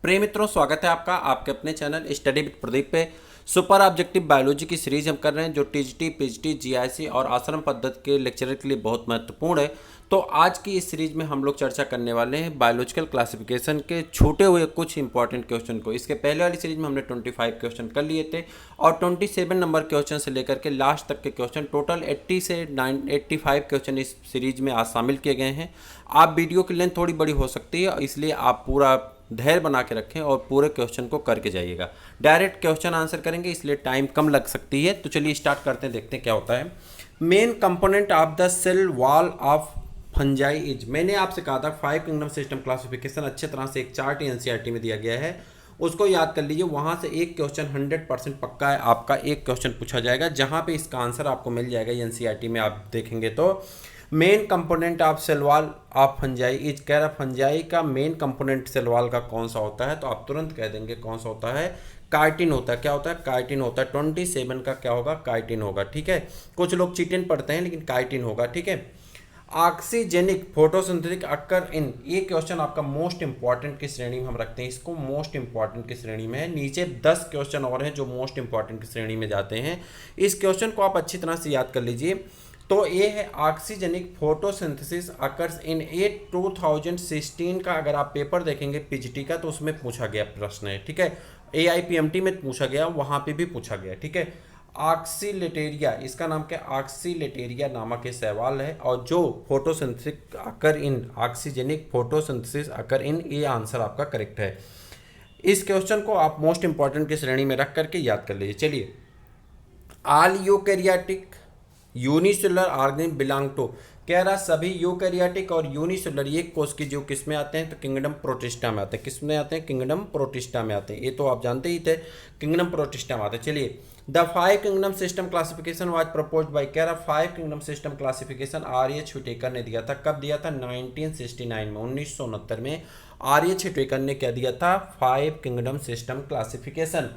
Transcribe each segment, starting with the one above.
प्रिय मित्रों, स्वागत है आपका आपके अपने चैनल स्टडी विद प्रदीप पे। सुपर ऑब्जेक्टिव बायोलॉजी की सीरीज हम कर रहे हैं जो टीजीटी, पीजीटी, जीआईसी और आश्रम पद्धति के लेक्चरर के लिए बहुत महत्वपूर्ण है। तो आज की इस सीरीज में हम लोग चर्चा करने वाले हैं बायोलॉजिकल क्लासिफिकेशन के छूटे हुए कुछ इंपॉर्टेंट क्वेश्चन को। इसके पहले वाली सीरीज में हमने 25 क्वेश्चन कर लिए थे और 27 नंबर क्वेश्चन से लेकर के लास्ट तक के क्वेश्चन टोटल 80 से 85 क्वेश्चन इस सीरीज में आज शामिल किए गए हैं। आप वीडियो की लेंथ थोड़ी बड़ी हो सकती है, इसलिए आप पूरा धैर्य बना के रखें और पूरे क्वेश्चन को करके जाइएगा। डायरेक्ट क्वेश्चन आंसर करेंगे इसलिए टाइम कम लग सकती है। तो चलिए स्टार्ट करते हैं, देखते हैं क्या होता है। Main component of the cell wall of fungi is. मैंने आपसे कहा था 5 किंगडम सिस्टम क्लासिफिकेशन अच्छे तरह से एक चार्ट एनसीईआरटी में दिया गया है, उसको याद कर लीजिए। वहाँ से एक क्वेश्चन 100% पक्का है, आपका एक क्वेश्चन पूछा जाएगा जहाँ पे इसका आंसर आपको मिल जाएगा। एनसीईआरटी में आप देखेंगे तो main component of cell wall of fungi is, कह रहा फंजाई का मेन कंपोनेंट सेल वॉल का कौन सा होता है, तो आप तुरंत कह देंगे कौन सा होता है, काइटिन होता है। क्या होता है? काइटिन होता है। 27 का क्या होगा? काइटिन होगा। ठीक है, कुछ लोग चिटिन पढ़ते हैं लेकिन काइटिन होगा। ठीक है, ऑक्सीजेनिक फोटोसिंथेटिक अक्कर इन, ये क्वेश्चन आपका मोस्ट इंपॉर्टेंट की श्रेणी में हम रखते हैं, इसको मोस्ट इंपॉर्टेंट की श्रेणी में है। नीचे 10 क्वेश्चन और हैं जो मोस्ट इंपॉर्टेंट की श्रेणी में जाते हैं। इस क्वेश्चन को आप अच्छी तरह से याद कर लीजिए। तो ये है ऑक्सीजेनिक फोटोसिंथेसिस अकर्स इन ए 2016 का अगर आप पेपर देखेंगे पीजीटी का तो उसमें पूछा गया प्रश्न है। ठीक है, एआईपीएमटी में पूछा गया, वहाँ पे भी पूछा गया। ठीक है, ऑक्सीलेटेरिया, इसका नाम क्या? ऑक्सीलेटेरिया नामक ये सवाल है और जो फोटोसिंथेसिस अकर इन, ऑक्सीजेनिक फोटोसिंथेसिस अकर इन, ये आंसर आपका करेक्ट है। इस क्वेश्चन को आप मोस्ट इंपॉर्टेंट की श्रेणी में रख करके याद कर लीजिए। चलिए, all eukaryotic unicellular organism belong to, कह रहा सभी यूकैरियोटिक और यूनिसेलुलर ये कोष के जीव किस में आते हैं, तो किंगडम प्रोटिस्टा में आते हैं। किस में आते हैं? किंगडम प्रोटिस्टा में आते हैं। ये तो आप जानते ही थे, किंगडम प्रोटिस्टा में आते हैं। चलिए, the 5 kingdom system classification was proposed by, कह रहा 5 kingdom system classification R H. Whittaker ने दिया था। कब दिया था? 1969 में, 1969 में आर.एच. व्हिटेकर ने क्या दिया था? 5 किंगडम सिस्टम क्लासिफिकेशन।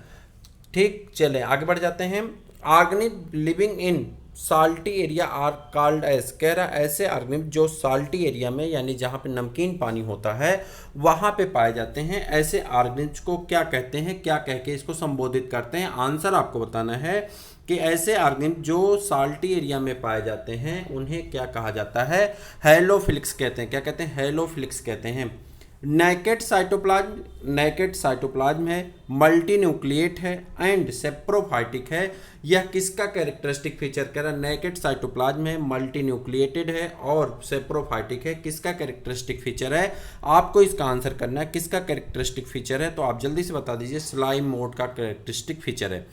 ठीक, चलें आगे बढ़ जाते हैं। Organism living in salty area are called as, कह रहा ऐसे ऑर्गेनिज्म जो साल्टी एरिया में यानी जहाँ पे नमकीन पानी होता है वहाँ पे पाए जाते हैं, ऐसे ऑर्गेनिज्म को क्या कहते हैं, क्या कह के इसको संबोधित करते हैं? आंसर आपको बताना है कि ऐसे ऑर्गेनिज्म जो साल्टी एरिया में पाए जाते हैं उन्हें क्या कहा जाता है? हैलोफिलिक्स कहते हैं। क्या कहते हैं? हैलोफिलिक्स कहते हैं। नैकेड साइटोप्लाज्म है, मल्टीन्यूक्लिएट है एंड सेप्रोफाइटिक है। यह किसका कैरेक्टरिस्टिक फीचर? कह रहा नैकेड साइटोप्लाज्म है, मल्टीन्यूक्लिएटेड है और सेप्रोफाइटिक है। किसका कैरेक्टरिस्टिक फीचर है? आपको इसका आंसर करना है किसका कैरेक्टरिस्टिक फीचर है, तो आप जल्दी से बता दीजिए। स्लाइम मोड का कैरेक्टरिस्टिक फीचर है।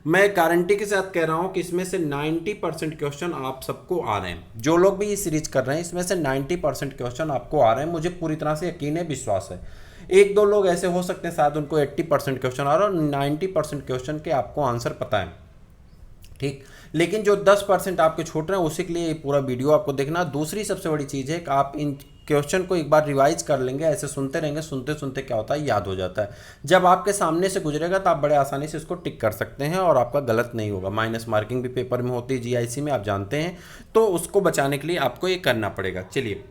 मैं गारंटी के साथ कह रहा हूं कि इसमें से 90% क्वेश्चन आप सबको आ रहे हैं। जो लोग भी ये सीरीज कर रहे हैं इसमें से 90% क्वेश्चन आपको आ रहे हैं, मुझे पूरी तरह से यकीन है, विश्वास है। एक दो लोग ऐसे हो सकते हैं शायद उनको 80% क्वेश्चन आ रहा है और 90% क्वेश्चन के आपको आंसर पता है। ठीक, लेकिन जो 10% आपके छूट रहे हैं उसी के लिए ये पूरा वीडियो आपको देखना। दूसरी सबसे बड़ी चीज़ है कि आप इन क्वेश्चन को एक बार रिवाइज कर लेंगे, ऐसे सुनते रहेंगे, सुनते सुनते क्या होता है, याद हो जाता है। जब आपके सामने से गुजरेगा तो आप बड़े आसानी से इसको टिक कर सकते हैं और आपका गलत नहीं होगा। माइनस मार्किंग भी पेपर में होती है जीआईसी में, आप जानते हैं, तो उसको बचाने के लिए आपको ये करना पड़ेगा। चलिए,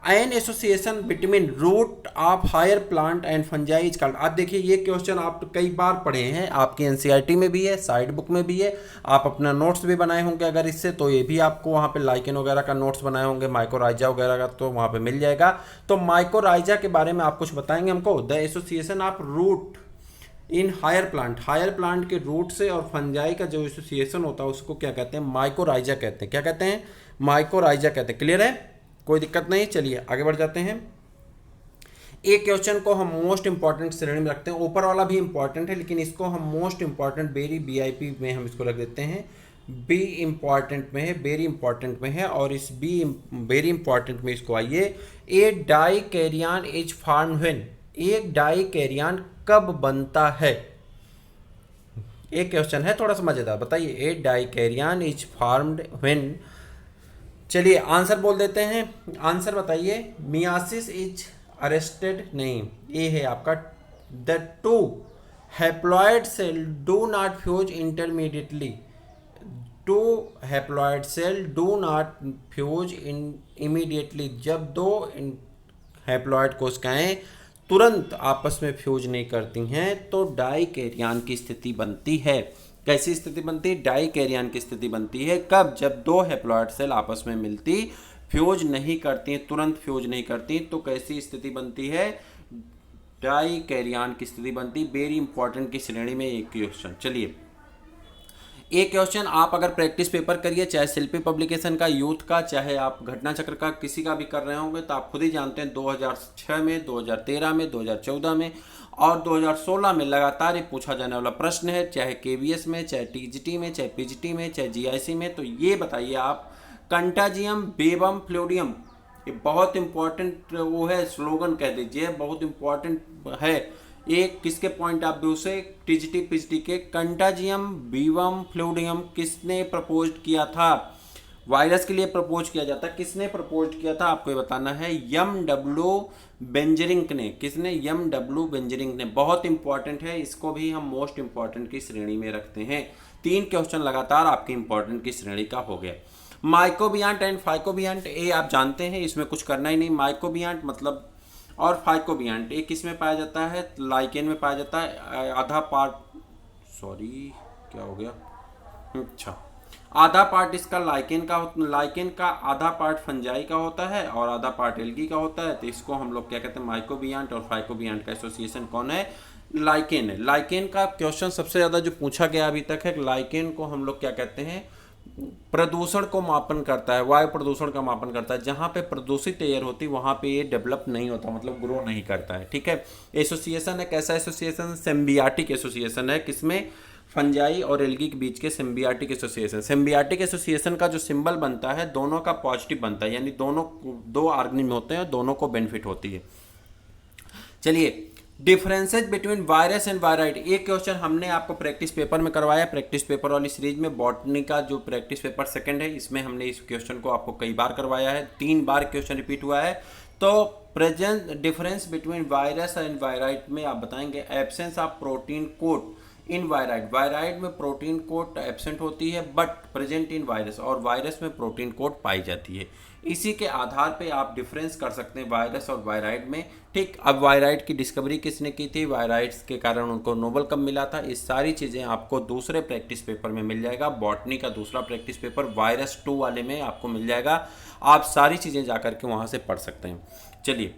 an association between root of higher plant and fungi is called. आप देखिए ये क्वेश्चन आप कई बार पढ़े हैं, आपकी एनसीईआरटी में भी है, साइड बुक में भी है, आप अपना नोट्स भी बनाए होंगे अगर इससे, तो ये भी आपको वहाँ पे लाइकेन वगैरह का नोट्स बनाए होंगे, माइकोराइजा वगैरह का, तो वहाँ पे मिल जाएगा। तो माइकोराइजा के बारे में आप कुछ बताएंगे हमको? The association of root in higher plant के रूट से और फंजाई का जो एसोसिएशन होता है उसको क्या कहते हैं? माइकोराइजा कहते हैं। क्या कहते हैं? माइकोराइजा कहते हैं। क्लियर है, कोई दिक्कत नहीं। चलिए आगे बढ़ जाते हैं। एक क्वेश्चन को हम मोस्ट इंपॉर्टेंट श्रेणी में रखते हैं, ऊपर वाला भी इंपॉर्टेंट है लेकिन इसको हम मोस्ट इंपॉर्टेंट वेरी वीआईपी में हम इसको रख देते हैं। बी इंपॉर्टेंट में है, वेरी इंपॉर्टेंट में है और इस बी वेरी इंपॉर्टेंट में इसको आइए। A dikaryon is formed when, एक डाई कैरियन कब बनता है? एक क्वेश्चन है थोड़ा सा मजेदार, बताइए। A dikaryon is formed when, चलिए आंसर बोल देते हैं, आंसर बताइए। मियासिस इज अरेस्टेड, नहीं, ये है आपका। The two haploid cell do not fuse intermediately, two haploid cell do not fuse in immediately, जब दो हैप्लॉयड कोशिकाएं तुरंत आपस में फ्यूज नहीं करती हैं तो डाई कैरियन की स्थिति बनती है। कैसी स्थिति बनती है? डाई कैरियन की स्थिति बनती है। कब? जब दो हैप्लॉइड सेल आपस में मिलती फ्यूज नहीं करती, तुरंत फ्यूज नहीं करती, तो कैसी स्थिति बनती है? डाई कैरियन की स्थिति बनती। वेरी इंपॉर्टेंट की श्रेणी में एक क्वेश्चन। चलिए, एक क्वेश्चन आप अगर प्रैक्टिस पेपर करिए, चाहे शिल्पी पब्लिकेशन का, यूथ का, चाहे आप घटना चक्र का, किसी का भी कर रहे होंगे, तो आप खुद ही जानते हैं 2006 में, 2013 में, 2014 में और 2016 में लगातार ये पूछा जाने वाला प्रश्न है, चाहे केवीएस में, चाहे टीजीटी में, चाहे पीजीटी में, चाहे जीआईसी में। तो ये बताइए आप, कंटाजियम बेबम फ्लूडियम, ये बहुत इंपॉर्टेंट वो है, स्लोगन कह दीजिए, बहुत इंपॉर्टेंट है। एक किसके पॉइंट ऑफ व्यू से? टीजीटी पीजीटी के। कंटाजियम बीवम फ्लूडियम किसने प्रपोज किया था? वायरस के लिए प्रपोज किया जाता है, किसने प्रपोज किया था आपको ये बताना है। यम.डब्ल्यू. बेंजरिंग ने। किसने? यम.डब्ल्यू. बेंजरिंग ने। बहुत इंपॉर्टेंट है, इसको भी हम मोस्ट इंपॉर्टेंट की श्रेणी में रखते हैं। 3 क्वेश्चन लगातार आपके इंपॉर्टेंट की श्रेणी का हो गया। माइकोबियांट एंड फाइकोबियांट, ये आप जानते हैं, इसमें कुछ करना ही नहीं। माइकोबियांट मतलब और फाइकोबियांट, एक किस में पाया जाता है? लाइकेन में पाया जाता है। आधा पार्ट, सॉरी क्या हो गया, अच्छा, आधा पार्ट इसका लाइकेन का आधा पार्ट फंजाई का होता है और आधा पार्ट एल्गी का होता है। तो इसको हम लोग क्या कहते हैं? माइकोबियांट। और फाइकोबियांट का एसोसिएशन कौन है? लाइकेन है। लाइकेन का क्वेश्चन सबसे ज़्यादा जो पूछा गया अभी तक है, लाइकेन को हम लोग क्या कहते हैं? प्रदूषण को मापन करता है, वायु प्रदूषण का मापन करता है। जहाँ पे प्रदूषित एयर होती वहाँ पे ये डेवलप नहीं होता, मतलब ग्रो नहीं करता है। ठीक है, एसोसिएशन है, कैसा एसोसिएशन? सिम्बियाटिक एसोसिएशन है। किसमें? फंजाई और एल्गी के बीच के सिम्बियाटिक एसोसिएशन। सिम्बियाटिक एसोसिएशन का जो सिंबल बनता है दोनों का पॉजिटिव बनता है, यानी दोनों दो ऑर्गेनिज्म होते हैं, दोनों को बेनिफिट होती है। चलिए, differences between virus and wired, एक क्वेश्चन हमने आपको प्रैक्टिस पेपर में करवाया। प्रैक्टिस पेपर वाली सीरीज में बॉटनी का जो प्रैक्टिस पेपर सेकंड है, इसमें हमने इस क्वेश्चन को आपको कई बार करवाया है, 3 बार क्वेश्चन रिपीट हुआ है। तो present difference between virus and viroid में आप बताएंगे absence of protein coat in viroid. Viroid में प्रोटीन कोट एब्सेंट होती है बट प्रेजेंट इन वायरस, और वायरस में प्रोटीन कोट पाई जाती है। इसी के आधार पे आप डिफरेंस कर सकते हैं वायरस और वायराइड में। ठीक, अब वायराइड की डिस्कवरी किसने की थी, वायराइड्स के कारण उनको नोबेल कब मिला था, ये सारी चीज़ें आपको दूसरे प्रैक्टिस पेपर में मिल जाएगा। बॉटनी का दूसरा प्रैक्टिस पेपर वायरस 2 वाले में आपको मिल जाएगा। आप सारी चीज़ें जाकर के वहाँ से पढ़ सकते हैं। चलिए,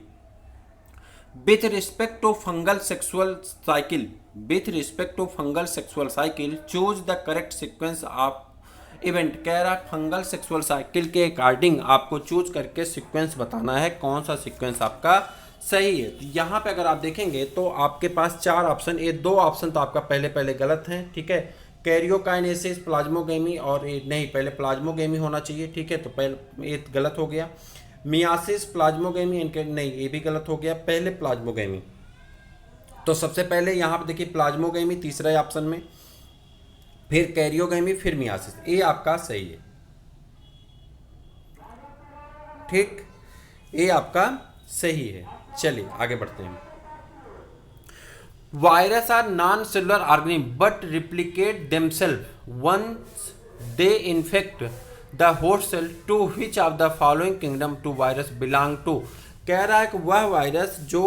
with respect to fungal sexual cycle, with respect to fungal sexual cycle choose the correct sequence of event. कह रहा फंगल सेक्सुअल साइकिल के अकॉर्डिंग आपको चूज करके सीक्वेंस बताना है, कौन सा सीक्वेंस आपका सही है। तो यहाँ पे अगर आप देखेंगे तो आपके पास 4 ऑप्शन, ये 2 ऑप्शन तो आपका पहले गलत हैं। ठीक है, कैरियोकाइनेसिस, प्लाज्मोगेमी, और नहीं, पहले प्लाज्मोगेमी होना चाहिए। ठीक है, तो पहले ये गलत हो गया। मियासिस, प्लाज्मोगेमी, नहीं, ये भी गलत हो गया, पहले प्लाज्मोगेमी। तो सबसे पहले यहाँ पे देखिए प्लाज्मोगेमी तीसरा ऑप्शन में, फिर कैरियोगेमी, फिर मियासिस, ये आपका सही है। ठीक, ये आपका सही है। चलिए आगे बढ़ते हैं। Virus are non cellular organism but replicate themselves once they infect the host cell to which of the following kingdom to virus belong to. कह रहा है कि वह वायरस जो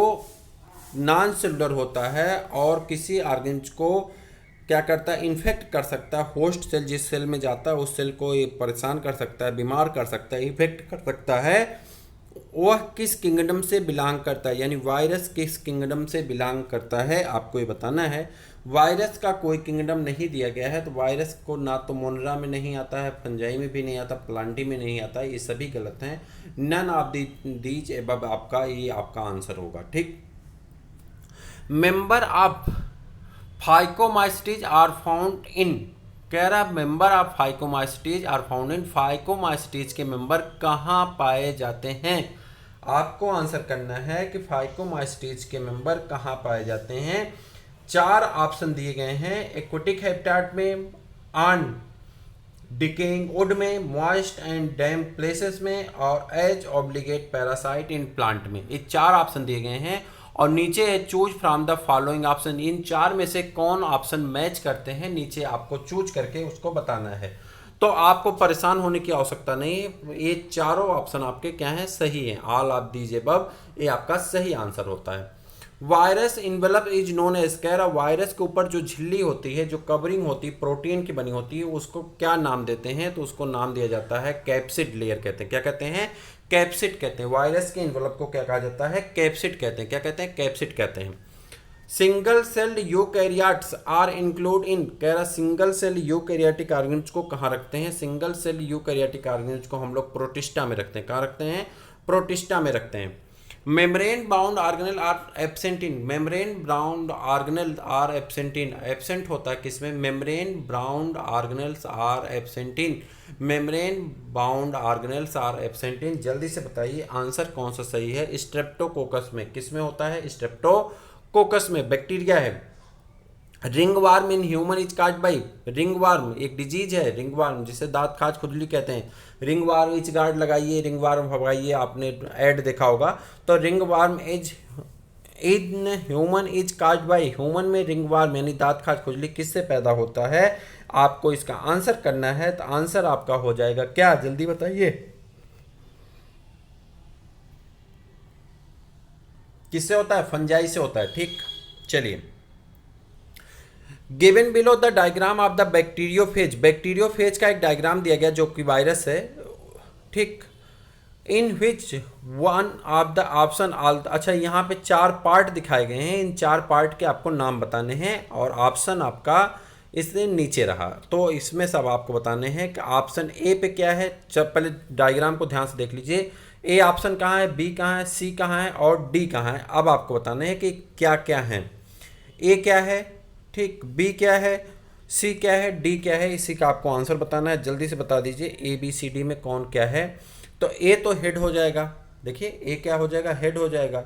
नॉन सेलुलर होता है और किसी ऑर्गेनिज्म को क्या करता है, इन्फेक्ट कर सकता है। होस्ट सेल जिस सेल में जाता है उस सेल को ये परेशान कर सकता है, बीमार कर सकता है, इन्फेक्ट कर सकता है, वह किस किंगडम से बिलोंग करता है, यानी वायरस किस किंगडम से बिलोंग करता है, आपको ये बताना है। वायरस का कोई किंगडम नहीं दिया गया है, तो वायरस को ना तो मोनरा में नहीं आता है, फंजाई में भी नहीं आता, प्लांटी में नहीं आता, ये सभी गलत हैं। नन ऑफ दीज एबव आपका ये आपका आंसर होगा। ठीक, member of phycomycetes are found in, कह रहा है member of phycomycetes are found in, phycomycetes के मेंबर कहाँ पाए जाते हैं। आपको आंसर करना है कि फाइकोमाइस्टीज के मेंबर कहाँ पाए जाते हैं। 4 ऑप्शन दिए गए हैं, एक्वेटिक हैबिटेट में, ऑन डिकेइंग वुड में, मॉइस्ट एंड डैम्प प्लेसेस में, और as obligate parasite in plant में। ये 4 ऑप्शन दिए गए हैं और नीचे है choose from the following option. इन 4 में से कौन ऑप्शन मैच करते हैं, नीचे आपको चूज करके उसको बताना है। तो आपको परेशान होने की आवश्यकता नहीं है, ये चारों ऑप्शन आपके क्या हैं, सही हैं। ऑल ऑफ दीज अबव, ये आपका सही आंसर होता है। Virus envelope is known as, कह रहा वायरस के ऊपर जो झिल्ली होती है, जो कवरिंग होती है, प्रोटीन की बनी होती है, उसको क्या नाम देते हैं? तो उसको नाम दिया जाता है कैप्सिड लेयर कहते हैं। क्या कहते हैं? कैप्सिड कहते हैं। वायरस के इन्वेलप को क्या कहा जाता है? कैप्सिड कहते हैं। क्या कहते हैं? कैप्सिड कहते हैं। Single celled eukaryotes are include in, कह रहा सिंगल सेल यूकैरियोटिक ऑर्गेनिज को कहाँ रखते हैं? सिंगल सेल यूकैरियोटिक ऑर्गेनिज को हम लोग प्रोटिस्टा में रखते हैं। कहाँ रखते हैं? प्रोटिस्टा में रखते हैं। Membrane bound organelle are absent in, membrane bound organelle are absent in, absent होता है किसमें? Membrane bound organelles are absent in, membrane bound organelles are absent in. जल्दी से बताइए आंसर कौन सा सही है? स्ट्रेप्टोकोकस में। किसमें होता है? स्ट्रेप्टोकोकस में बैक्टीरिया है। Ring warm in human is cause by, ring warm एक डिजीज है, रिंग वार्म जिसे दांत खाज खुजली कहते हैं। रिंग वार्म इच गार्ड लगाइए, रिंग वार्म भगाइए, आपने ऐड देखा होगा। तो ring warm is in human is cause by, human में रिंग वार्म यानी दांत खाज खुजली किससे पैदा होता है? आपको इसका आंसर करना है। तो आंसर आपका हो जाएगा क्या? जल्दी बताइए, किससे होता है? फंजाई से होता है। ठीक, चलिए। Given below the diagram of the bacteriophage, bacteriophage का एक डायग्राम दिया गया जो कि वायरस है। ठीक, in which one of the option all, अच्छा यहाँ पे 4 पार्ट दिखाए गए हैं, इन 4 पार्ट के आपको नाम बताने हैं और ऑप्शन आपका इससे नीचे रहा। तो इसमें सब आपको बताने हैं कि ऑप्शन ए पे क्या है। जब पहले डायग्राम को ध्यान से देख लीजिए, ए ऑप्शन कहाँ है, बी कहाँ है, सी कहाँ है और डी कहाँ है। अब आपको बताने हैं कि क्या क्या है। ए क्या है, ठीक, बी क्या है, सी क्या है, डी क्या है, इसी का आपको आंसर बताना है। जल्दी से बता दीजिए ए बी सी डी में कौन क्या है। तो ए तो हेड हो जाएगा, देखिए ए क्या हो जाएगा? हेड हो जाएगा।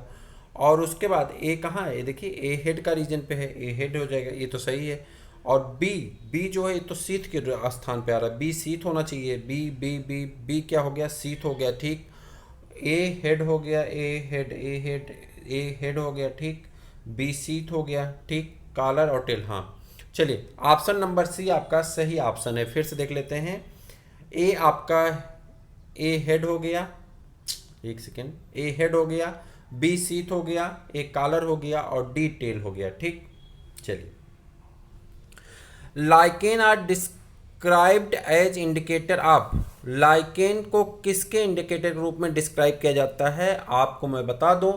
और उसके बाद ए कहाँ है? देखिए ए हेड का रीजन पे है, ए हेड हो जाएगा, ये तो सही है। और बी, बी जो है ये तो शीत के स्थान पे आ रहा है, बी शीत होना चाहिए। बी बी बी बी क्या हो गया? शीत हो गया। ठीक, ए हेड हो गया, ए हेड हो गया। ठीक, बी शीत हो गया। ठीक, कॉलर और टेल। हाँ, चलिए ऑप्शन नंबर सी आपका सही ऑप्शन है। फिर से देख लेते हैं। ए आपका ए हेड हो गया, एक सेकेंड, ए हेड हो गया, बी शीत हो गया, ए कॉलर हो गया और डी टेल हो गया। ठीक, चलिए। Lichen are described as indicator of, lichen को किसके इंडिकेटर के रूप में डिस्क्राइब किया जाता है? आपको मैं बता दूं,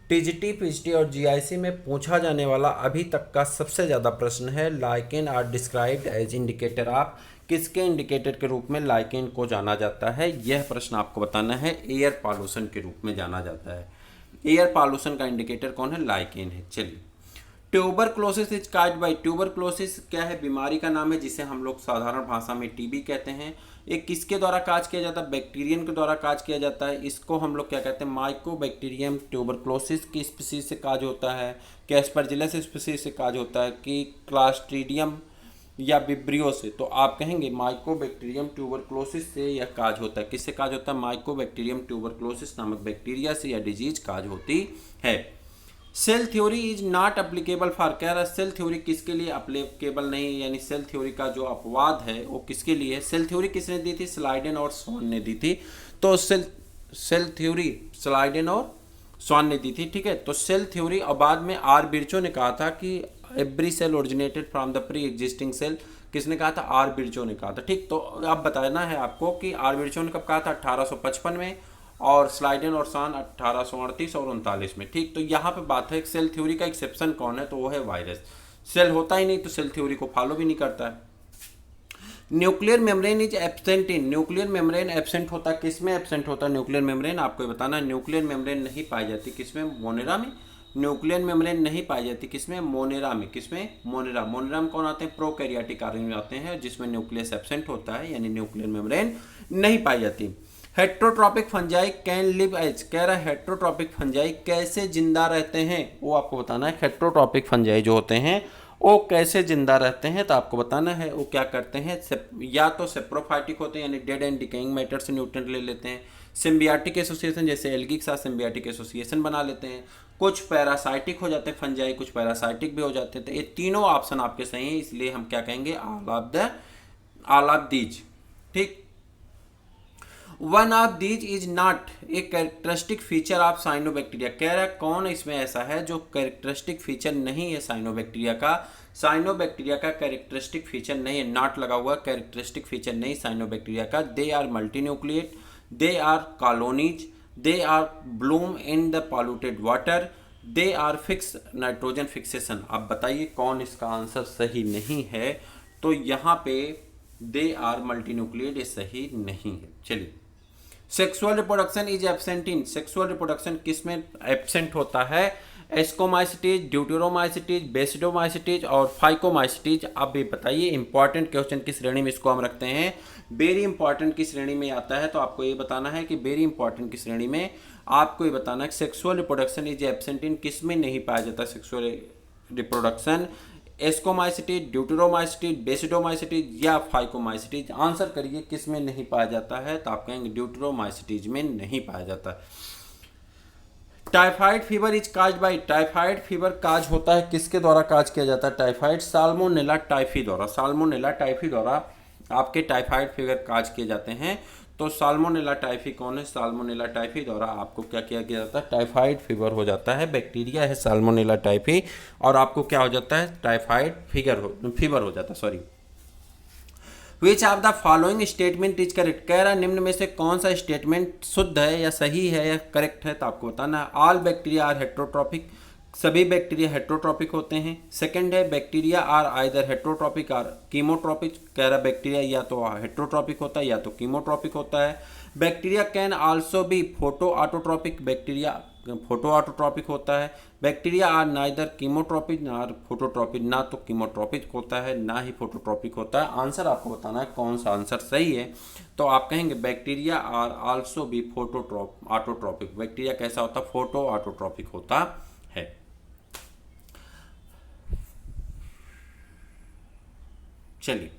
टीजीटी पीजीटी और जीआईसी में पूछा जाने वाला अभी तक का सबसे ज़्यादा प्रश्न है। Lichen are described as indicator of, किसके इंडिकेटर के रूप में लाइकेन को जाना जाता है? यह प्रश्न आपको बताना है। एयर पॉल्यूशन के रूप में जाना जाता है। एयर पॉल्यूशन का इंडिकेटर कौन है? लाइकेन है। चलिए, tuberculosis is caused by, tuberculosis क्या है? बीमारी का नाम है जिसे हम लोग साधारण भाषा में टीबी कहते हैं। ये किसके द्वारा काज किया जाता है? बैक्टीरियन के द्वारा काज किया जाता है। इसको हम लोग क्या कहते हैं? माइकोबैक्टीरियम ट्यूबरक्लोसिस की स्पीसीज से काज होता है, कि एस्परजिलस स्पीसीज से काज होता है, कि क्लास्ट्रीडियम या विब्रियो से। तो आप कहेंगे माइकोबैक्टीरियम ट्यूबरक्लोसिस से यह काज होता है। किससे काज होता है? माइकोबैक्टीरियम ट्यूबरक्लोसिस नामक बैक्टीरिया से यह डिजीज काज होती है। Cell theory is not applicable for, कह रहा है सेल थ्योरी किसके लिए अप्लीकेबल नहीं है, यानी सेल थ्योरी का जो अपवाद है वो किसके लिए है? सेल थ्योरी किसने दी थी? स्लाइडेन और स्वान ने दी थी। तो सेल थ्योरी स्लाइडेन और स्वान ने दी थी। ठीक है, तो सेल थ्योरी। और बाद में आर बिरचो ने कहा था कि every cell originated from the pre existing cell. किसने कहा था? आर बिरचो ने कहा था। ठीक, तो अब बताना है आपको कि आर बिरचो ने कब कहा था? 1855 में, और स्लाइडेन और सान 1838 और 39 में। ठीक, तो यहाँ पे बात है सेल थ्योरी का एक्सेप्शन कौन है? तो वो है वायरस। सेल होता ही नहीं तो सेल थ्योरी को फॉलो भी नहीं करता है। Nuclear membrane is absent in, nuclear membrane absent होता है, किसमें एब्सेंट होता है न्यूक्लियर मेम्ब्रेन? आपको बताना है। न्यूक्लियर मेम्ब्रेन नहीं पाई जाती किसमें? मोनेरा में। न्यूक्लियर मेम्ब्रेन नहीं पाई जाती किसमें? मोनेरा में। किसमें? मोनेरा। मोनेरा में कौन आते हैं? प्रोकैरियोटिक ऑर्गेनिज्म आते हैं जिसमें न्यूक्लियस एब्सेंट होता है, यानी न्यूक्लियर मेम्ब्रेन नहीं पाई जाती। Heterotrophic fungi can live as, कह रहा है हेट्रोट्रॉपिक फंजाई कैसे जिंदा रहते हैं, वो आपको बताना है। हेट्रोट्रॉपिक फंजाई जो होते हैं वो कैसे जिंदा रहते हैं, तो आपको बताना है वो क्या करते हैं। या तो सेप्रोफाइटिक होते हैं, यानी डेड एंड डिकेइंग मैटर से न्यूट्रिएंट ले लेते हैं। सिम्बियाटिक एसोसिएशन, जैसे एल्गी के साथ सिम्बियाटिक एसोसिएशन बना लेते हैं। कुछ पैरासाइटिक हो जाते हैं फंजाई, कुछ पैरासाइटिक भी हो जाते हैं। तो ये तीनों ऑप्शन आपके सही हैं, इसलिए हम क्या कहेंगे? All of these. ठीक, one of these is not a characteristic feature of cyanobacteria. कह रहा है कौन इसमें ऐसा है जो कैरेक्टरिस्टिक फीचर नहीं है साइनोबैक्टीरिया का। साइनोबैक्टीरिया का कैरेक्टरिस्टिक फीचर नहीं है, नॉट लगा हुआ, कैरेक्टरिस्टिक फीचर नहीं साइनोबैक्टीरिया का। They are multinucleate, they are colonies, they are bloom in the polluted water, they are fix nitrogen fixation. अब बताइए कौन इसका आंसर सही नहीं है। तो यहाँ पे दे आर मल्टीन्यूक्लिएट ये सही नहीं है। चलिए, sexual reproduction is absent in, sexual reproduction किस में एब्सेंट होता है? एस्कोमाइसिटीज, ड्यूटेरोमाइसिटीज, बेसिडोमाइसिटीज और फाइकोमाइसिटीज। अब ये बताइए इंपॉर्टेंट क्वेश्चन की श्रेणी में इसको हम रखते हैं, वेरी इंपॉर्टेंट की श्रेणी में आता है। तो आपको ये बताना है कि वेरी इंपॉर्टेंट की श्रेणी में आपको ये बताना है सेक्सुअल रिप्रोडक्शन इज एब्सेंट इन किस में नहीं पाया जाता sexual reproduction? Ascomycetes, deuteromycetes, basidiomycetes या फाइकोमाइसिटीज। आंसर करिए किस में नहीं पाया जाता है? तो आप कहेंगे ड्यूटेरोमाइसिटीज में नहीं पाया जाता। Typhoid fever is cause by, typhoid fever cause होता है किसके द्वारा काज किया जाता है टाइफाइड? साल्मोनेला टाइफी द्वारा, साल्मोनेला टाइफी द्वारा आपके टाइफाइड फीवर काज किए जाते हैं। तो साल्मोनेला टाइफी कौन है? साल्मोनेला टाइफी द्वारा आपको क्या किया जाता है? टाइफाइड फीवर हो जाता है। बैक्टीरिया है साल्मोनेला टाइफी और आपको क्या हो जाता है? टाइफाइड फीवर हो जाता है, sorry. Which of the following statement is correct? कह रहा है निम्न में से कौन सा स्टेटमेंट शुद्ध है या सही है या करेक्ट है? तो आपको बताना है। ऑल बैक्टीरिया आर हेट्रोट्रॉपिक, सभी बैक्टीरिया हेट्रोट्रॉपिक होते हैं। सेकंड है bacteria are either heterotrophic or chemotrophic, कह रहा बैक्टीरिया या तो हेट्रोट्रॉपिक होता है या तो कीमोट्रॉपिक होता है। Bacteria can also be photoautotrophic, bacteria photoautotrophic होता है। Bacteria are neither chemotrophic or phototrophic, ना तो कीमोट्रॉपिक होता है ना ही फोटोट्रॉपिक होता है। आंसर आपको बताना है कौन सा आंसर सही है। तो आप कहेंगे bacteria are also be photoautotrophic. Bacteria कैसा होता है? फोटो ऑटोट्रॉपिक होता है। चलिए,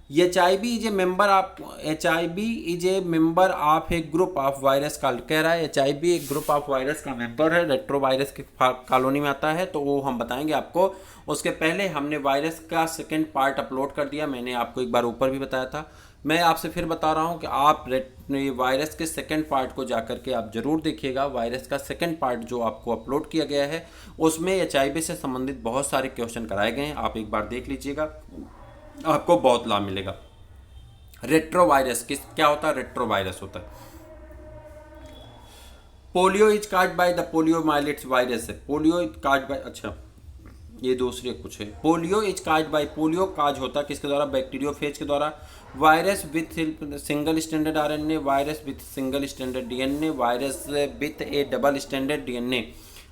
HIV is a member of, HIV is a member of a group of virus का, कह रहा है HIV एक ग्रुप ऑफ वायरस का मेंबर है, रेट्रोवायरस के कॉलोनी में आता है। तो वो हम बताएंगे आपको। उसके पहले हमने वायरस का सेकंड पार्ट अपलोड कर दिया, मैंने आपको एक बार ऊपर भी बताया था। मैं आपसे फिर बता रहा हूँ कि आप वायरस के सेकंड पार्ट को जाकर के आप जरूर देखिएगा। वायरस का सेकंड पार्ट जो आपको अपलोड किया गया है उसमें HIV से संबंधित बहुत सारे क्वेश्चन कराए गए हैं, आप एक बार देख लीजिएगा, आपको बहुत लाभ मिलेगा। रेट्रोवायरस क्या होता है? रेट्रोवायरस होता है। Polio is cause by the poliomyelitis virus है। पोलियो इज काज बाय, अच्छा ये दूसरे कुछ है। Polio is cause by, polio cause होता है किसके द्वारा? बैक्टीरियोफेज के द्वारा। Virus with single standard RNA, virus with single standard DNA, virus with a double standard DNA।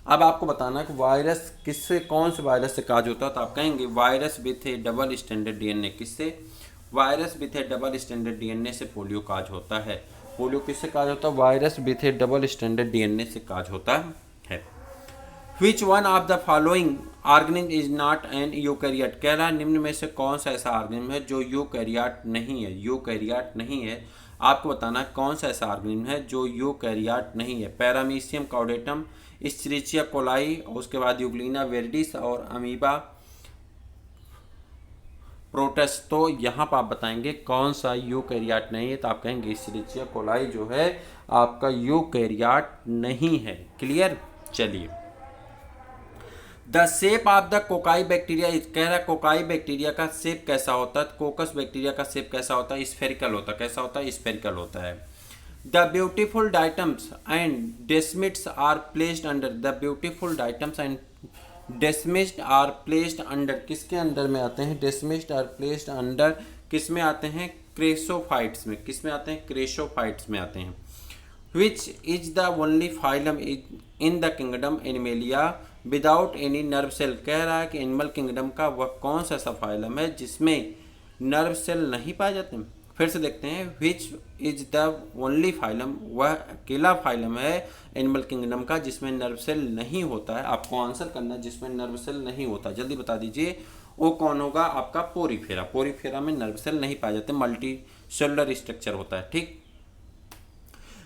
अब आपको बताना है कि वायरस किससे, कौन से वायरस से काज होता है? तो आप कहेंगे virus with a double standard DNA। किससे? Virus with a double standard DNA से पोलियो काज होता है। पोलियो किससे काज होता है? Virus with a double standard DNA से काज होता है। Which one of the following organism is not an eukaryote? कह रहा है निम्न में से कौन सा ऐसा ऑर्गेनिज्म है जो यूकैरियोट नहीं है? यूकैरियोट नहीं है। आपको बताना है कौन सा ऐसा ऑर्गेनिज्म है जो यूकैरियोट नहीं है। पैरामीशियम कॉर्डेटम, एस्चेरिचिया कोलाई, उसके बाद यूग्लिना वेरिडिस और अमीबा प्रोटस। तो यहाँ पर आप बताएंगे कौन सा यूकैरियोट नहीं है। तो आप कहेंगे एस्चेरिचिया कोलाई जो है आपका यूकैरियोट नहीं है। क्लियर? चलिए, the shape of the cocci bacteria, कह रहा है कोकाई बैक्टीरिया का शेप कैसा होता है? कोकस बैक्टीरिया का शेप कैसा होता है? स्फेरिकल होता है। कैसा होता है? स्फेरिकल होता है। The beautiful diatoms and desmids are placed under, the beautiful diatoms and desmids are placed under, किसके अंडर में आते हैं? डेस्मिड्स आर प्लेस्ड अंडर किस में आते हैं? क्रेसोफाइट्स में। किस में आते हैं? क्रेसोफाइट्स में आते हैं। Which is the only phylum in the kingdom animalia without any nerve cell? कह रहा है कि एनिमल किंगडम का वह कौन सा ऐसा फाइलम है जिसमें नर्व सेल नहीं पाए जाते हैं? फिर से देखते हैं। Which is the only phylum, वह अकेला फाइलम है एनिमल किंगडम का जिसमें नर्व सेल नहीं होता है। आपको आंसर करना जिसमें नर्व सेल नहीं होता, जल्दी बता दीजिए वो कौन होगा? आपका पोरीफेरा। पोरीफेरा में नर्व सेल नहीं पाए जाते, मल्टी सेलुलर स्ट्रक्चर होता है। ठीक,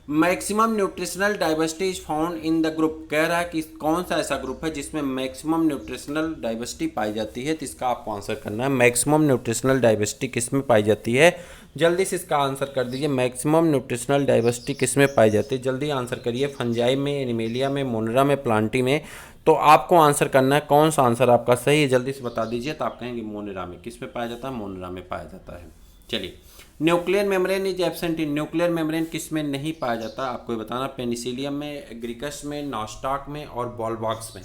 maximum nutritional diversity is found in the group, कह रहा है कि कौन सा ऐसा ग्रुप है जिसमें मैक्सिमम न्यूट्रिशनल डाइवर्सिटी पाई जाती है। तो इसका आपको आंसर करना है मैक्सिमम न्यूट्रिशनल डाइवर्सिटी किस में पाई जाती है। जल्दी से इसका आंसर कर दीजिए, मैक्सिमम न्यूट्रिशनल डाइवर्सिटी किस में पाई जाती है, जल्दी आंसर करिए। फंजाई में, एनिमेलिया में, मोनेरा में, प्लांटी में। तो आपको आंसर करना है कौन सा आंसर आपका सही है, जल्दी से बता दीजिए। तो आप कहेंगे मोनेरा में। किस में पाया जाता है, मोनेरा में पाया जाता है। चलिए, nuclear membrane is absent in, nuclear membrane किस में नहीं पाया जाता, आपको ये बताना। पेनिसिलियम में, एग्रिकस में, नॉस्टाक में और बॉलबॉक्स में।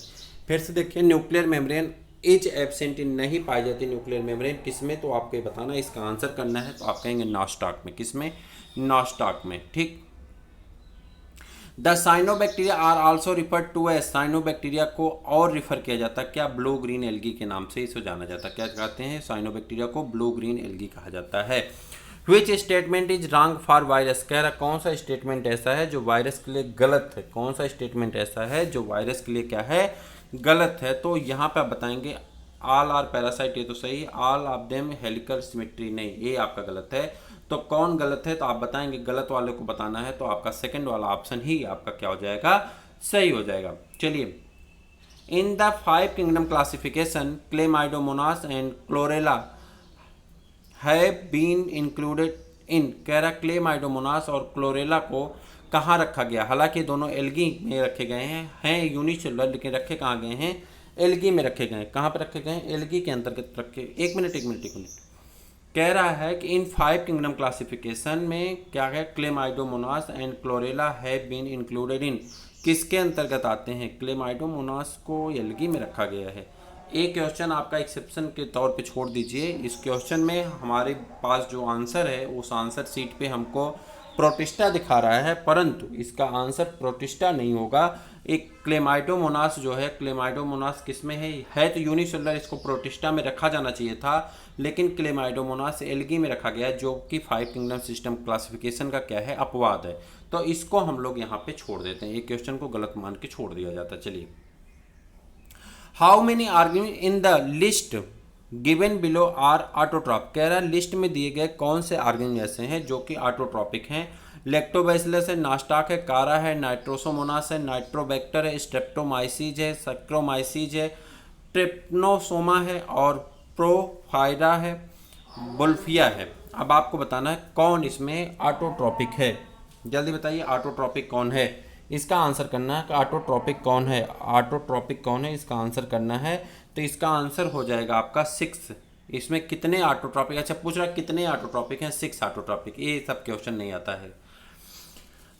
फिर से देखिए, न्यूक्लियर मेम्ब्रेन इज एब्सेंट इन, नहीं पाई जाती न्यूक्लियर मेम्ब्रेन किस में, तो आपको ये बताना, इसका आंसर करना है। तो आप कहेंगे नॉस्टाक में। किस में, नॉस्टाक में। ठीक। The cyanobacteria are also referred to as, cyanobacteria को और रिफर किया जाता है क्या, ब्लू ग्रीन एल्गी के नाम से इसको जाना जाता है। क्या कहते हैं, साइनोबैक्टीरिया को ब्लू ग्रीन एल्गी कहा जाता है। Which statement is wrong for virus, कह रहा कौन सा स्टेटमेंट ऐसा है जो वायरस के लिए गलत है, कौन सा स्टेटमेंट ऐसा है जो वायरस के लिए क्या है, गलत है। तो यहाँ पे आप बताएंगे ऑल आर पैरासाइट, ये तो सही। All of them helical symmetry, नहीं, ये आपका गलत है। तो कौन गलत है, तो आप बताएंगे, गलत वाले को बताना है। तो आपका सेकंड वाला ऑप्शन ही आपका क्या हो जाएगा, सही हो जाएगा। चलिए, in the 5 kingdom classification chlamydomonas and chlorella have been included in, कह रहा क्लेमाइडोमोनास और क्लोरेला को कहाँ रखा गया। हालांकि दोनों एल्गी में रखे गए हैं यूनिसेलुलर, लेकिन रखे कहाँ गए हैं, एल्गी में रखे गए हैं। कहाँ पर रखे गए हैं, एल्गी के अंतर्गत रखे। एक मिनट कह रहा है कि इन 5 किंगडम क्लासिफिकेशन में क्या है, chlamydomonas and chlorella have been included in, किसके अंतर्गत आते हैं, क्लेमाइडोमोनास को एल्गी में रखा गया है। एक क्वेश्चन आपका एक्सेप्शन के तौर पे छोड़ दीजिए। इस क्वेश्चन में हमारे पास जो आंसर है उस आंसर सीट पे हमको प्रोटिस्टा दिखा रहा है, परंतु इसका आंसर प्रोटिस्टा नहीं होगा। एक क्लेमाइडोमोनास जो है, क्लेमाइडोमोनास किस में है तो यूनिसेलुलर, इसको प्रोटिस्टा में रखा जाना चाहिए था, लेकिन क्लेमाइडोमोनास एल्गी में रखा गया, जो कि 5 किंगडम सिस्टम क्लासिफिकेशन का क्या है, अपवाद है। तो इसको हम लोग यहाँ पे छोड़ देते हैं, एक क्वेश्चन को गलत मान के छोड़ दिया जाता है। चलिए, how many argument in the list given below are autotroph, कह रहा है लिस्ट में दिए गए कौन से आर्गेनिज्म ऐसे हैं जो कि ऑटोट्रॉपिक हैं। लैक्टोबैसिलस है, नास्टाक है, कारा है, नाइट्रोसोमोनास है, नाइट्रोबैक्टर है, स्ट्रेप्टोमाइसीज है, सक्रोमाइसीज है, ट्रिप्नोसोमा है और प्रोफाइरा है, बुल्फिया है। अब आपको बताना है कौन इसमें ऑटोट्रॉपिक है, जल्दी बताइए ऑटोट्रॉपिक कौन है। इसका आंसर करना है कि ऑटोट्रॉपिक कौन है, ऑटोट्रॉपिक कौन है, इसका आंसर करना है। तो इसका आंसर हो जाएगा आपका 6। इसमें कितने ऑटोट्रॉपिक, अच्छा पूछ रहा कितने ऑटोट्रॉपिक हैं, 6 ऑटोट्रॉपिक, ये सब क्वेश्चन नहीं आता है।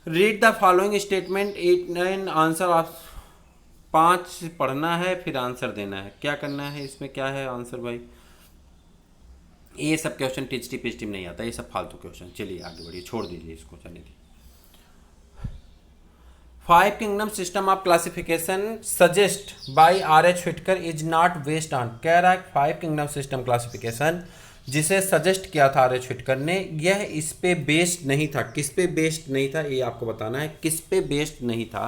Read the following statement 8 9 answer of 5 पढ़ना है, फिर आंसर देना है। क्या करना है, इसमें क्या है आंसर भाई, ये सब क्वेश्चन टीचटी पिचटी में नहीं आता, ये सब फालतू क्वेश्चन। चलिए आगे बढ़िए, छोड़ दीजिए इसको, चलिए। 5 kingdom system of classification suggest by R.H. Whittaker is not based on, कह रहा है 5 किंगडम सिस्टम क्लासिफिकेशन जिसे सजेस्ट किया था R.H. व्हिटकर ने, यह इस पे बेस्ड नहीं था। किस पे बेस्ड नहीं था, ये आपको बताना है, किस पे बेस्ड नहीं था।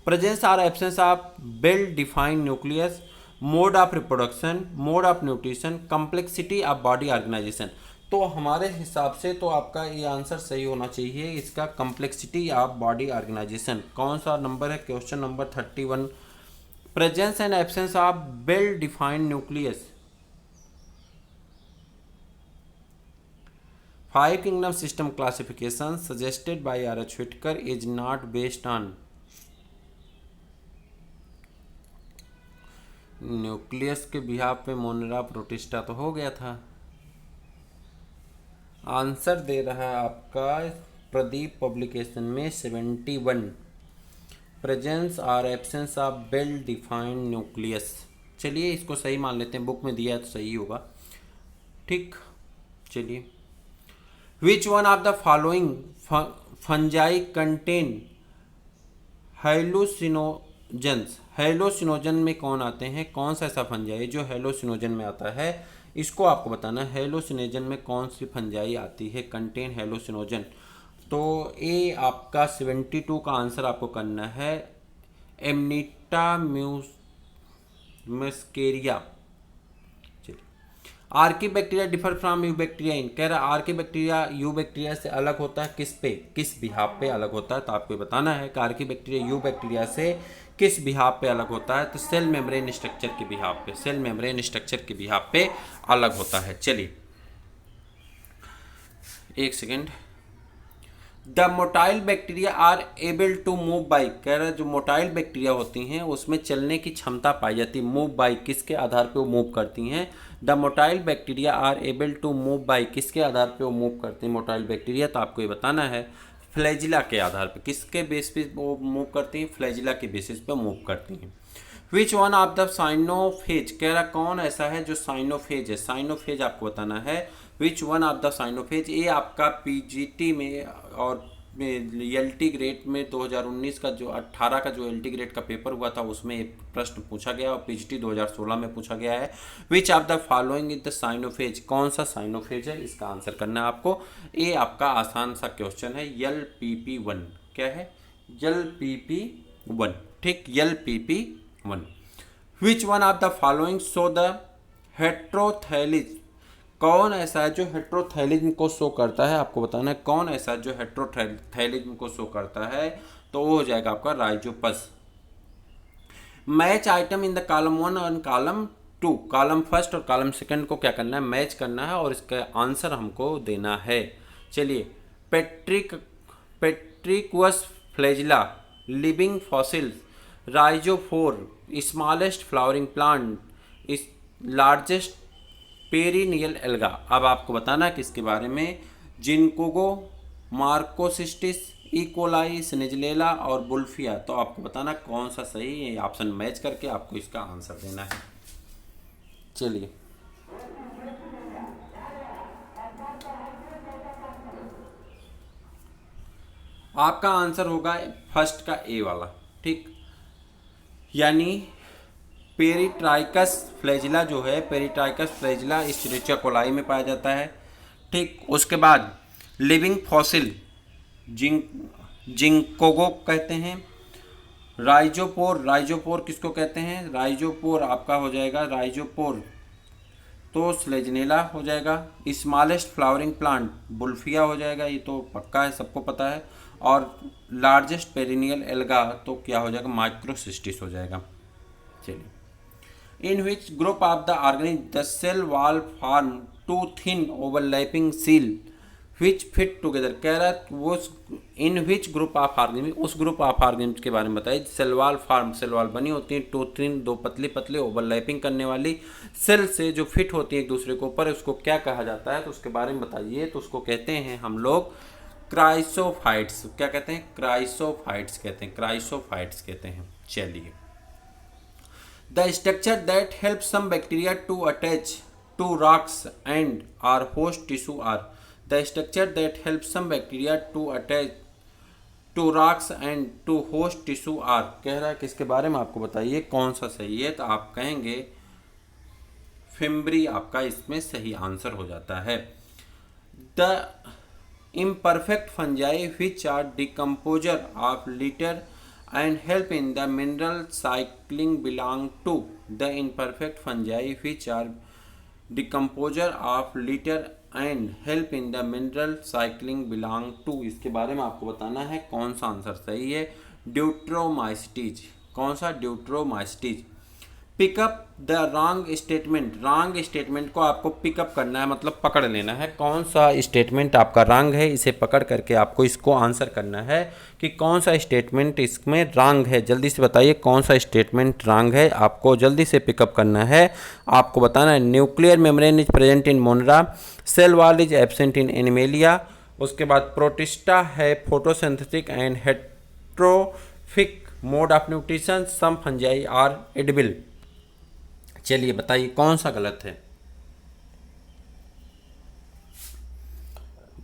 प्रेजेंस और absence of well defined nucleus, mode of reproduction, mode of nutrition, complexity of body organisation. तो हमारे हिसाब से तो आपका ये आंसर सही होना चाहिए, इसका कम्प्लेक्सिटी ऑफ बॉडी ऑर्गेनाइजेशन। कौन सा नंबर है, question number 31। Presence and absence of well defined nucleus, 5 kingdom system classification suggested by R.H. Whittaker is not based on nucleus के बिहाफ पे मोनेरा प्रोटिस्टा तो हो गया था। आंसर दे रहा है आपका प्रदीप पब्लिकेशन में 71, प्रेजेंस और absence of well defined nucleus. चलिए इसको सही मान लेते हैं, बुक में दिया है तो सही होगा। ठीक, चलिए। Which one of the following fungi contain hallucinogens, hallucinogen में कौन आते हैं, कौन सा ऐसा फंजाई जो हेलोसिनोजन में आता है, इसको आपको बताना है। हेलोसिनोजन में कौन सी फंजाई आती है, कंटेन हेलोसिनोजन। तो ये आपका 72 का आंसर आपको करना है, एमनीटा म्यूस्केरिया। चलिए Archie bacteria differ from you bacteria इन, कह रहा है आर्की बैक्टीरिया यू बैक्टीरिया से अलग होता है किस पे, किस बिहाफ पे अलग होता है। तो आपको बताना है कि आर्की बैक्टीरिया यू बैक्टीरिया से किस बिहाफ पे अलग होता है। तो सेल मेम्ब्रेन स्ट्रक्चर के बिहाफ पे, सेल मेम्ब्रेन स्ट्रक्चर के बिहाफ पे अलग होता है। चलिए एक second. The motile bacteria are able to move by, कह रहा है जो मोटाइल बैक्टीरिया होती हैं उसमें चलने की क्षमता पाई जाती है। मूव बाई किसके आधार पे वो मूव करती हैं, the motile bacteria are able to move by, किसके आधार पे वो मूव करते हैं मोटाइल बैक्टीरिया। तो आपको ये बताना है फ्लैजिला के आधार पे, किसके बेस पे वो मूव करती हैं, फ्लैजिला के बेसिस पे मूव करती हैं। विच वन ऑफ द साइनोफेज, कह रहा कौन ऐसा है जो साइनोफेज है, साइनोफेज आपको बताना है। विच वन ऑफ द साइनोफेज, ये आपका पीजीटी में और एलटी ग्रेड में 2019 का जो 18 का जो एलटी ग्रेड का पेपर हुआ था उसमें एक प्रश्न पूछा गया और पीजीटी 2016 में पूछा गया है। Which of the following is the cyanophage, कौन सा साइनोफेज है, इसका आंसर करना है आपको। ये आपका आसान सा क्वेश्चन है। LPP1 क्या है, LPP1, ठीक, LPP1। Which one of the following show the heterothallism, कौन ऐसा है जो हेट्रोथैलिज्म को शो करता है, आपको बताना है कौन ऐसा है जो हेट्रोथैलिज्म को शो करता है। तो वो हो जाएगा आपका Rhizopus. Match item in the column 1 और कॉलम 2, कॉलम फर्स्ट और कॉलम सेकंड को क्या करना है, मैच करना है और इसका आंसर हमको देना है। चलिए, पेट्रिक्वस flagella, living fossils, rhizophore, smallest flowering plant, इस लार्जेस्ट पेरिनियल एल्गा। अब आपको बताना है किसके बारे में, जिनकोगो, मार्कोसिस्टिस, इकोलाई, स्नेजलेला और बुल्फिया। तो आपको बताना कौन सा सही है, ऑप्शन मैच करके आपको इसका आंसर देना है। चलिए, आपका आंसर होगा फर्स्ट का ए वाला, ठीक, यानी पेरिट्राइकस फ्लैजिला जो है, पेरिट्राइकस फ्लैजिला इस्चेरिचिया कोलाई में पाया जाता है, ठीक। उसके बाद लिविंग फॉसिल जिंकोगो कहते हैं। राइजोपोर, राइजोपोर किसको कहते हैं, राइजोपोर आपका हो जाएगा राइजोपोर तो स्लेजनेला हो जाएगा। स्मॉलेस्ट फ्लावरिंग प्लांट बुल्फिया हो जाएगा, ये तो पक्का है, सबको पता है। और लार्जेस्ट पेरिनियल एल्गा तो क्या हो जाएगा, माइक्रोसिस्टिस हो जाएगा। चलिए, in which group of the organism the cell wall form two thin overlapping seal which fit together, कह रहा है वो in which group of organism, उस ग्रुप ऑफ ऑर्गेनिज्म के बारे में बताइए। Cell wall form, cell wall बनी होती है टू थिन, दो पतले पतले ओवरलैपिंग करने वाली सेल से जो फिट होती है एक दूसरे के ऊपर, उसको क्या कहा जाता है, तो उसके बारे में बताइए। तो उसको कहते हैं हम लोग क्राइसोफाइट्स, क्या कहते हैं, क्राइसोफाइट्स कहते हैं, क्राइसोफाइट्स कहते हैं। चलिए, the structure that helps some bacteria to attach to rocks and our host tissue are, the structure that helps some bacteria to attach to rocks and to host tissue are, कह रहा है किसके बारे में, आपको बताइए कौन सा सही है। तो आप कहेंगे फिम्ब्री आपका इसमें सही आंसर हो जाता है। The imperfect fungi which are decomposer of litter and help in the mineral cycling belong to, the imperfect fungi which are decomposer of litter and help in the mineral cycling belong to, इसके बारे में आपको बताना है कौन सा answer सही है। ड्यूट्रोमाइसिटीज, कौन सा, Deuteromycetes. Pick up the wrong statement, wrong statement को आपको पिकअप करना है, मतलब पकड़ लेना है। कौन सा स्टेटमेंट आपका रॉन्ग है, इसे पकड़ करके आपको इसको आंसर करना है कि कौन सा स्टेटमेंट इसमें रॉन्ग है। जल्दी से बताइए कौन सा स्टेटमेंट रॉन्ग है, आपको जल्दी से पिकअप करना है। आपको बताना है nuclear membrane is present in monera, cell wall is absent in animalia. उसके बाद प्रोटिस्टा है photosynthetic and heterotrophic mode of nutrition, some fungi are edible. चलिए बताइए कौन सा गलत है।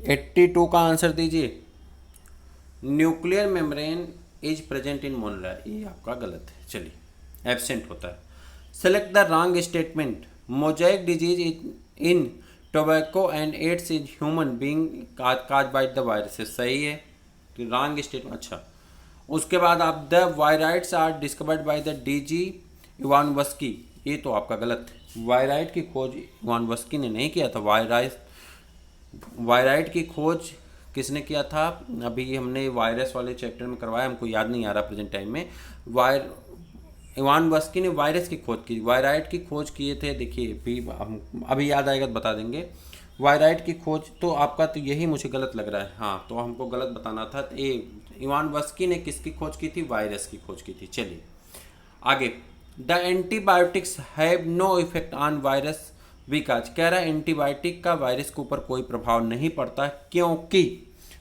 82 का आंसर दीजिए। Nuclear membrane is present in monera, ये आपका गलत है। चलिए, एब्सेंट होता है। Select the wrong statement, mosaic disease in tobacco and AIDS in human being cause by the viruses, सही है, रॉन्ग स्टेटमेंट। अच्छा, उसके बाद आप the viroids are discovered by the DG Ivanovsky, ये तो आपका गलत है। वायराइड की खोज इवानोव्स्की ने नहीं किया था। वायराइड की खोज किसने किया था? अभी हमने वायरस वाले चैप्टर में करवाया, हमको याद नहीं आ रहा प्रेजेंट टाइम में। इवानोव्स्की ने वायरस की खोज की, वायराइड की खोज किए थे। देखिए अभी याद आएगा तो बता देंगे। वायराइड की खोज तो आपका तो यही मुझे गलत लग रहा है। हाँ, तो हमको गलत बताना था। तो इवानोव्स्की ने किसकी खोज की थी? वायरस की खोज की थी। चलिए आगे। The antibiotics have no effect on virus because, कह रहा है एंटीबायोटिक का वायरस के ऊपर कोई प्रभाव नहीं पड़ता क्योंकि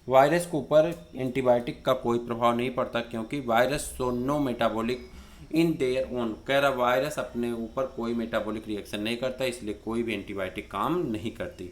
वायरस के ऊपर एंटीबायोटिक का कोई प्रभाव नहीं पड़ता क्योंकि virus so no metabolic in their own. कह रहा वायरस अपने ऊपर कोई मेटाबॉलिक रिएक्शन नहीं करता, इसलिए कोई भी एंटीबायोटिक काम नहीं करती।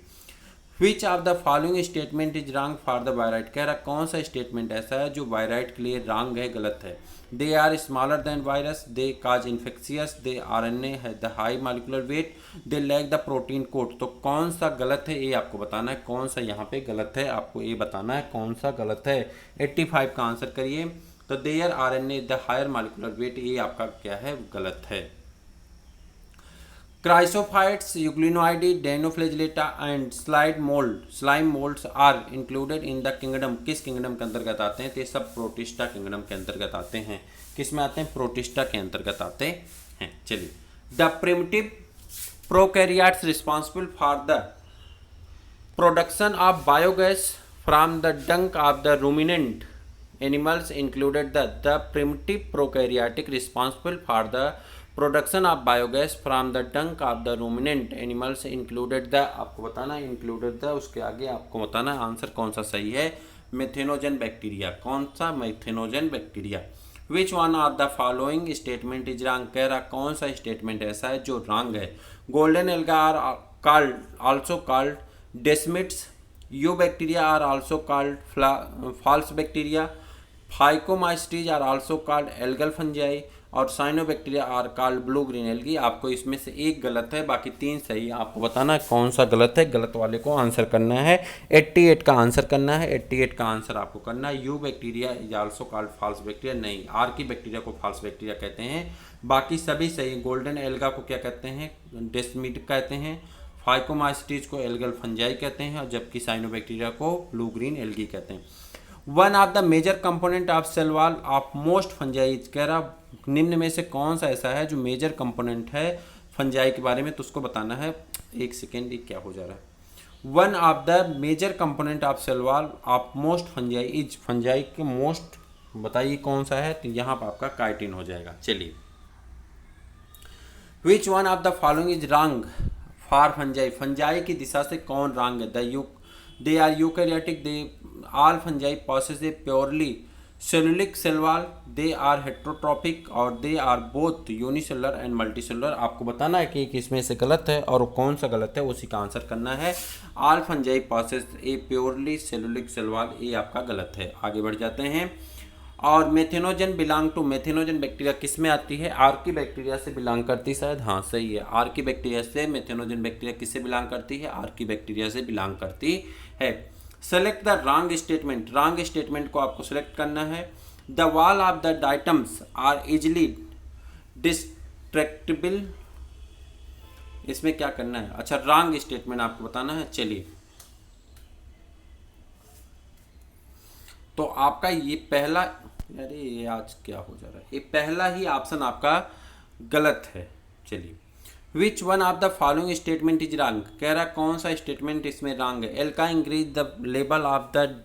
विच of the following statement is wrong for the wired. कह रहा कौन सा स्टेटमेंट ऐसा है जो वायराइड के लिए रॉन्ग है, गलत है? They are smaller than virus, they cause infectious, they RNA है the high molecular weight, they lack the protein code. तो कौन सा गलत है ये आपको बताना है। कौन सा यहाँ पे गलत है आपको ये बताना है, कौन सा गलत है। 85 का आंसर करिए। तो there RNA the higher molecular weight, ये आपका क्या है? गलत है। Chrysophytes, euglenoids, dinoflagellata and slime moulds are included in the kingdom. किस किंगडम के अंतर्गत आते हैं? तो ये सब प्रोटिस्टा किंगडम के अंतर्गत आते हैं। किस में आते हैं? प्रोटिस्टा के अंतर्गत आते हैं। चलिए, the primitive prokaryotes responsible for the production of biogas from the dung of the ruminant animals included the primitive prokaryotic responsible for the production of biogas from the dung of the ruminant animals included the, आपको बताना है included the, उसके आगे आपको बताना है answer कौन सा सही है। Methanogen bacteria. कौन सा? Methanogen bacteria. Which one of the following statement is wrong. कह रहा कौन सा स्टेटमेंट ऐसा है जो रॉन्ग है। Golden alga are called also called desmids, eubacteria are also called false bacteria, phycomycetes are also called algal fungi और cyanobacteria are called blue green algae. आपको इसमें से एक गलत है, बाकी 3 सही है। आपको बताना है कौन सा गलत है। गलत वाले को आंसर करना है। 88 का आंसर करना है। 88 का आंसर आपको करना है। Eubacteria is also called false bacteria, नहीं, आर की बैक्टीरिया को फॉल्स बैक्टीरिया कहते हैं। बाकी सभी सही। गोल्डन एल्गा को क्या कहते हैं? डेस्मिड कहते हैं। फाइकोमाइस्टीज को एल्गल फंजाई कहते हैं और जबकि साइनोबैक्टीरिया को ब्लू ग्रीन एल्गी कहते हैं। One of the major component of cell wall of most fungi, कह रहा निम्न में से कौन सा ऐसा है जो मेजर कंपोनेंट है फंजाई के बारे में, तो उसको बताना है। एक सेकेंड, ये क्या हो जा रहा है। One of the major component of cell wall of most fungi is, fungi के मोस्ट बताइए कौन सा है। तो यहाँ पर आपका काइटिन हो जाएगा। चलिए, which one of the following is wrong for fungi. Fungi की दिशा से कौन रॉन्ग है? They are eukaryotic. All fungi possess a purely cellulic cell wall. They are heterotrophic और they are both unicellular and multicellular। आपको बताना है कि किसमें से गलत है और कौन सा गलत है, उसी का आंसर करना है। All fungi possess a purely cellulic cell wall, ये आपका गलत है। आगे बढ़ जाते हैं। और मेथेनोजन बिलोंग टू, मेथेनोजन बैक्टीरिया किस में आती है? आर्की बैक्टीरिया से बिलोंग करती, शायद हाँ सही है। आर्की बैक्टीरिया से मेथेनोजन बैक्टीरिया किससे बिलोंग करती है? आर्की बैक्टीरिया से बिलोंग करती है। Select the wrong statement. Wrong statement को आपको सेलेक्ट करना है। The wall of the diatoms are easily destructible, इसमें क्या करना है? अच्छा, रॉन्ग स्टेटमेंट आपको बताना है। चलिए, तो आपका ये पहला, अरे ये आज क्या हो जा रहा है, ये पहला ही ऑप्शन आपका गलत है। चलिए, which one of the following statement is wrong. कह रहा कौन सा स्टेटमेंट इसमें रॉन्ग है। Algae increase the level of the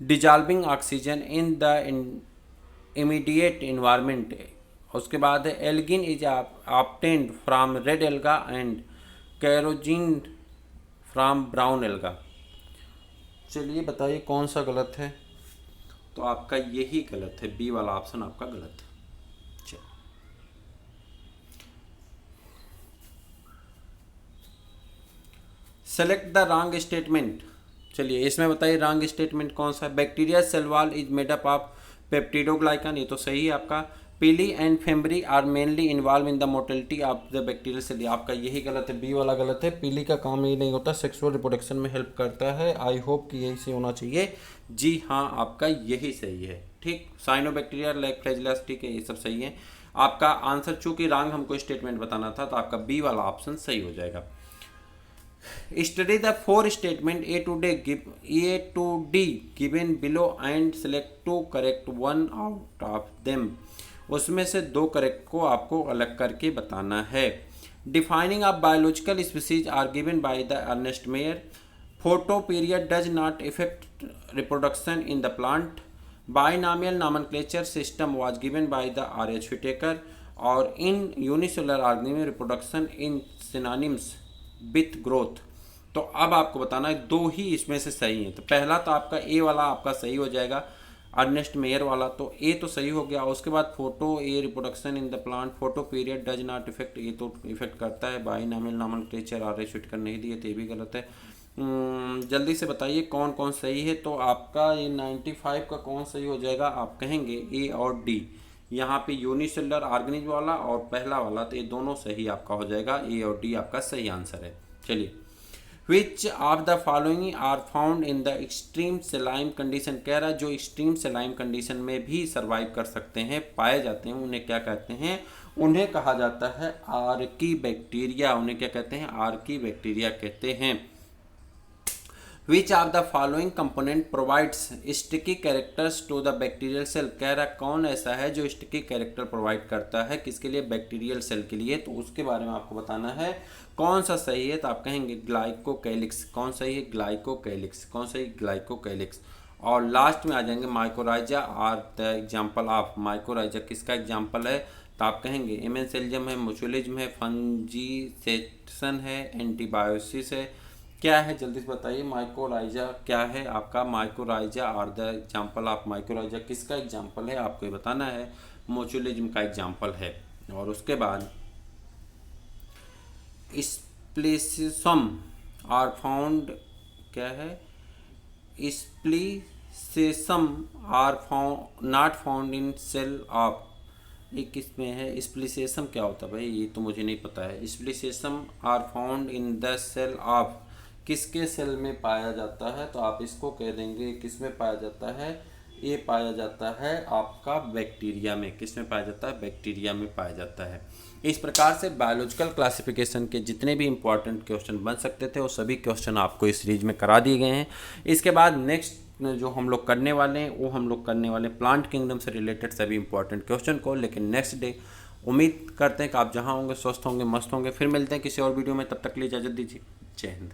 dissolving oxygen in the immediate environment. उसके बाद है algin is obtained from red alga and carrageen from brown alga. चलिए बताइए कौन सा गलत है। तो आपका यही गलत है, बी वाला ऑप्शन आपका गलत है। चलिए, सेलेक्ट द रॉन्ग स्टेटमेंट। चलिए, इसमें बताइए रॉन्ग स्टेटमेंट कौन सा है। Bacteria cell wall is made up of peptidoglycan, ये तो सही है आपका। Pili and fimbriae are mainly involve in the mortality of the bacterial cell, आपका यही गलत है, बी वाला गलत है। पीली का काम ये नहीं होता, सेक्सुअल रिप्रोडक्शन में हेल्प करता है। आई होप कि यही से होना चाहिए। जी हाँ, आपका यही सही है। ठीक, साइनोबैक्टीरिया लाइक फ्लैजियल्स, ठीक है, ये सब सही है। आपका आंसर, चूंकि रॉन्ग हमको स्टेटमेंट बताना था, तो आपका बी वाला ऑप्शन सही हो जाएगा। Study the 4 statement A to D given below and select 2 correct 1 out of them. उसमें से 2 करेक्ट को आपको अलग करके बताना है। Defining of biological species are given by the Ernst Mayr. Photoperiod does not effect reproduction in the plant. Binomial nomenclature system was given by the R.H. Whittaker। और in unicellular organism reproduction in synonyms with growth. तो अब आपको बताना है 2 ही इसमें से सही है। तो पहला तो आपका ए वाला आपका सही हो जाएगा, अर्नेस्ट मेयर वाला, तो ए तो सही हो गया। उसके बाद photo A reproduction in the plant, photo period does not effect, ये तो इफेक्ट करता है। Binomial nomenclature R.H. Whittaker नहीं दिए तो ये भी गलत है। जल्दी से बताइए कौन कौन सही है। तो आपका ये 95 का कौन सही हो जाएगा, आप कहेंगे ए और डी। यहाँ पे यूनिसेलुलर ऑर्गेनिज्म वाला और पहला वाला, तो ये दोनों सही आपका हो जाएगा, ए और डी आपका सही आंसर है। चलिए, which of the following are found in the extreme saline condition, कह रहा है जो एक्सट्रीम सेलाइन कंडीशन में भी सर्वाइव कर सकते हैं, पाए जाते हैं, उन्हें क्या कहते हैं, उन्हें कहा जाता है आर्की बैक्टीरिया। उन्हें क्या कहते हैं, आर्की बैक्टीरिया कहते हैं। Which of the following component provides sticky characters to the bacterial cell, कह रहा कौन ऐसा है जो स्टिकी कैरेक्टर प्रोवाइड करता है, किसके लिए, बैक्टीरियल सेल के लिए। तो उसके बारे में आपको बताना है कौन सा सही है। तो आप कहेंगे ग्लाइकोकैलिक्स। कौन सही है, ग्लाइकोकैलिक्स। कौन सही, ग्लाइकोकैलिक्स। और लास्ट में आ जाएंगे mycorrhiza are the example of. Mycorrhiza किसका एग्जाम्पल है, तो आप कहेंगे एमेंसेलियम है, मोचुलिज्म है, फंजीसेशन है, एंटीबायोसिस है। क्या है, जल्दी से बताइए, माइकोराइजा क्या है आपका, mycorrhiza are the example of. Mycorrhiza किसका एग्जाम्पल है, आपको ये बताना है, मोचुलिज्म का एग्जाम्पल है। और उसके बाद स्प्लिसिसम आर फाउंड, क्या है, spliceosome are found not found in cell of. ये किस में है, स्प्लिसिसम क्या होता है भाई, ये तो मुझे नहीं पता है। Spliceosome are found in the cell of, किसके सेल में पाया जाता है, तो आप इसको कह देंगे किस में पाया जाता है, ये पाया जाता है आपका बैक्टीरिया में। किस में पाया जाता है, बैक्टीरिया में पाया जाता है। इस प्रकार से बायोलॉजिकल क्लासिफिकेशन के जितने भी इंपॉर्टेंट क्वेश्चन बन सकते थे वो सभी क्वेश्चन आपको इस सीरीज में करा दिए गए हैं। इसके बाद नेक्स्ट जो हम लोग करने वाले हैं वो हम लोग करने वाले प्लांट किंगडम से रिलेटेड सभी इंपॉर्टेंट क्वेश्चन को, लेकिन नेक्स्ट डे। उम्मीद करते हैं कि आप जहां होंगे स्वस्थ होंगे, मस्त होंगे। फिर मिलते हैं किसी और वीडियो में, तब तक के लिए इजाज़त दीजिए। जय हिंद।